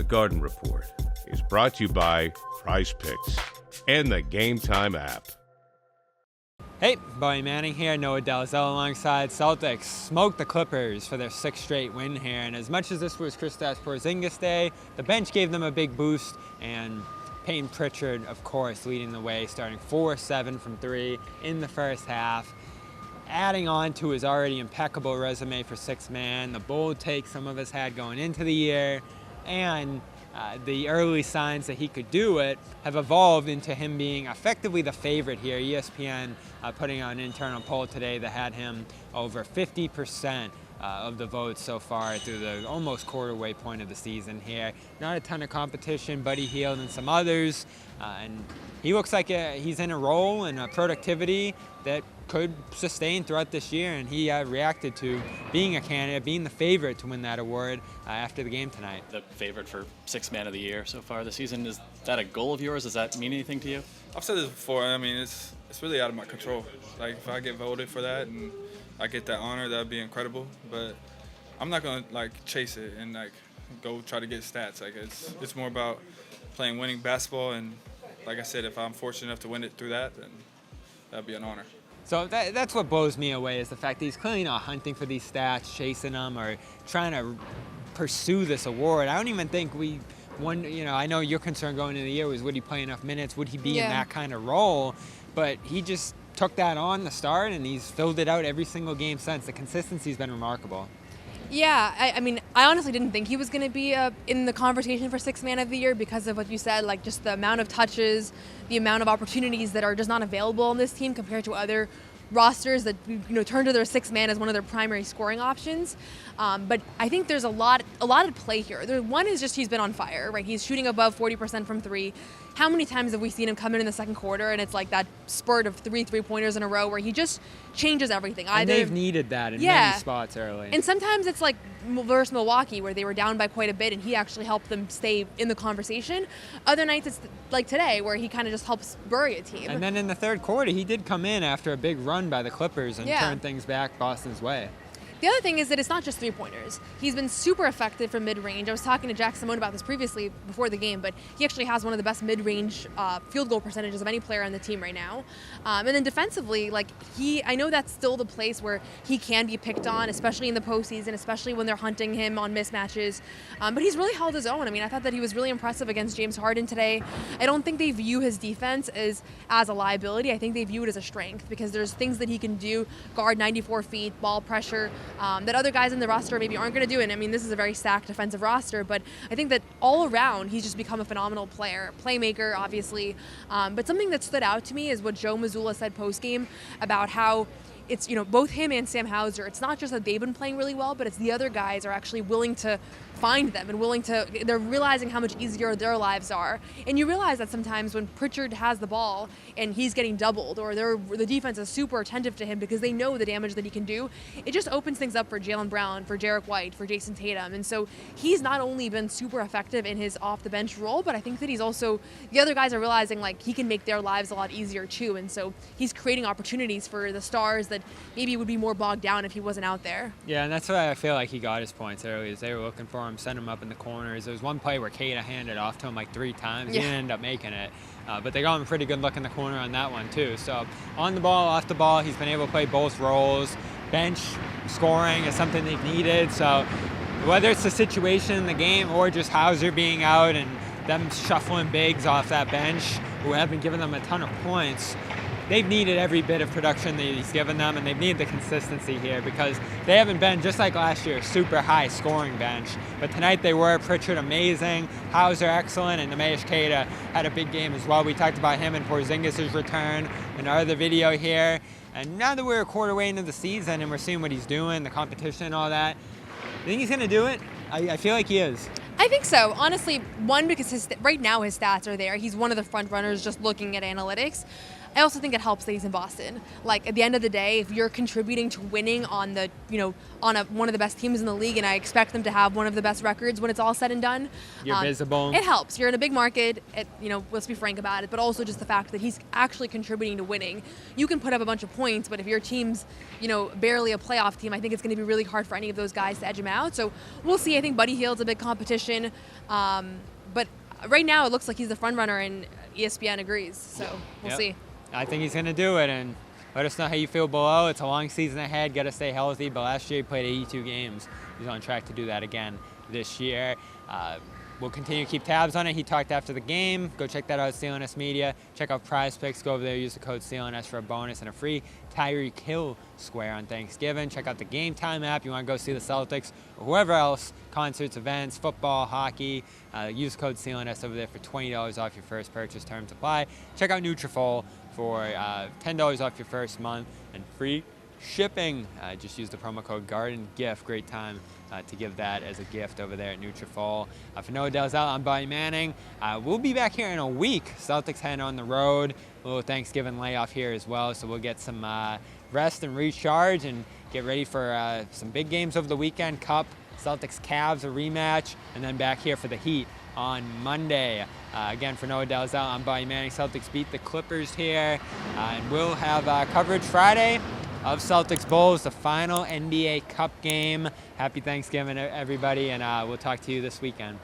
Garden Report is brought to you by Prize Picks and the Game Time app. Hey, Barry Manning here, Noah Dalzell alongside Celtics. Smoked the Clippers for their sixth straight win here, and as much as this was Kristaps Porzingis Day, the bench gave them a big boost, and Payton Pritchard, of course, leading the way, starting 4-7 from three in the first half, adding on to his already impeccable resume for sixth man, the bold take some of us had going into the year, and the early signs that he could do it have evolved into him being effectively the favorite here. ESPN putting out an internal poll today that had him over 50% of the votes so far through the almost quarter-way point of the season here. Not a ton of competition, Buddy Hield and some others, and he looks like he's in a role and a productivity that could sustain throughout this year, and he reacted to being a candidate, being the favorite to win that award after the game tonight. The favorite for sixth man of the year so far this season, is that a goal of yours? Does that mean anything to you? I've said this before. I mean, it's really out of my control. Like, if I get voted for that and I get that honor, that'd be incredible. But I'm not gonna chase it and go try to get stats. It's more about playing winning basketball, and like I said, if I'm fortunate enough to win it through that, then that'd be an honor. So that's what blows me away, is the fact that he's clearly not hunting for these stats, chasing them, or trying to pursue this award. I don't even think we won. I know your concern going into the year was, would he play enough minutes? Would he be in that kind of role? But he just took that on the start, and he's filled it out every single game since. The consistency's been remarkable. Yeah, I mean, I honestly didn't think he was going to be in the conversation for sixth man of the year because of what you said, just the amount of touches, the amount of opportunities that are just not available on this team compared to other rosters that turn to their sixth man as one of their primary scoring options. But I think there's a lot at play here. One is just he's been on fire, right? He's shooting above 40% from three. How many times have we seen him come in the second quarter and it's like that spurt of three-pointers in a row where he just changes everything? And they've needed that in many spots early. And sometimes it's like versus Milwaukee, where they were down by quite a bit and he actually helped them stay in the conversation. Other nights it's like today, where he kind of just helps bury a team. And then in the third quarter, he did come in after a big run by the Clippers and turn things back Boston's way. The other thing is that it's not just three-pointers. He's been super effective from mid-range. I was talking to Jack Simone about this previously before the game, but he actually has one of the best mid-range field goal percentages of any player on the team right now. And then defensively, I know that's still the place where he can be picked on, especially in the postseason, especially when they're hunting him on mismatches. But he's really held his own. I mean, I thought that he was really impressive against James Harden today. I don't think they view his defense as a liability. I think they view it as a strength because there's things that he can do, guard 94 feet, ball pressure, that other guys in the roster maybe aren't going to do. And I mean, this is a very stacked defensive roster, but I think that all around he's just become a phenomenal player, playmaker, obviously. But something that stood out to me is what Joe Mazzulla said post-game about how it's, both him and Sam Hauser, it's not just that they've been playing really well, but it's the other guys are actually willing to find them and they're realizing how much easier their lives are. And you realize that sometimes when Pritchard has the ball and he's getting doubled, or the defense is super attentive to him because they know the damage that he can do, it just opens things up for Jaylen Brown, for Jarek White, for Jason Tatum. And so he's not only been super effective in his off-the-bench role, but I think that he's also, the other guys are realizing he can make their lives a lot easier too. And so he's creating opportunities for the stars that maybe would be more bogged down if he wasn't out there. Yeah, and that's why I feel like he got his points early, as they were looking for him, sent him up in the corners. There was one play where Kata handed off to him 3 times. He didn't end up making it. But they got him a pretty good look in the corner on that one too. So on the ball, off the ball, he's been able to play both roles. Bench scoring is something they've needed. So whether it's the situation in the game or just Hauser being out and them shuffling bigs off that bench who haven't given them a ton of points, they've needed every bit of production that he's given them, and they've needed the consistency here because they haven't been, just like last year, a super high scoring bench. But tonight they were. Pritchard amazing, Hauser excellent, and Neemias Queta had a big game as well. We talked about him and Porzingis' return in our other video here. And now that we're a quarter way into the season and we're seeing what he's doing, the competition and all that, I think he's going to do it. I feel like he is. I think so. Honestly, one, because right now his stats are there. He's one of the front runners just looking at analytics. I also think it helps that he's in Boston. Like, at the end of the day, if you're contributing to winning on the, on one of the best teams in the league, and I expect them to have one of the best records when it's all said and done. You're visible. It helps. You're in a big market. Let's be frank about it, but also just the fact that he's actually contributing to winning. You can put up a bunch of points, but if your team's, barely a playoff team, I think it's going to be really hard for any of those guys to edge him out. So we'll see. I think Buddy Hield's a big competition. But right now it looks like he's the front runner, and ESPN agrees. So we'll see. I think he's going to do it, and let us know how you feel below. It's a long season ahead. Got to stay healthy, but last year he played 82 games. He's on track to do that again this year. We'll continue to keep tabs on it. He talked after the game. Go check that out at CLNS Media. Check out Prize Picks. Go over there, use the code CLNS for a bonus and a free Tyreek Hill square on Thanksgiving. Check out the Game Time app. You want to go see the Celtics or whoever else, concerts, events, football, hockey. Use code CLNS over there for $20 off your first purchase. Terms apply. Check out Nutrafol for $10 off your first month and free shipping. Just use the promo code GARDENGIFT. Great time to give that as a gift over there at Nutrafol. For Noah Dalzell, I'm Bobby Manning. We'll be back here in a week. Celtics heading on the road. A little Thanksgiving layoff here as well, so we'll get some rest and recharge and get ready for some big games over the weekend. Cup, Celtics Cavs, a rematch, and then back here for the Heat on Monday. Again, for Noah Dalzell, I'm Bobby Manning. Celtics beat the Clippers here, and we'll have coverage Friday of Celtics Bulls, the final NBA Cup game. Happy Thanksgiving, everybody, and we'll talk to you this weekend.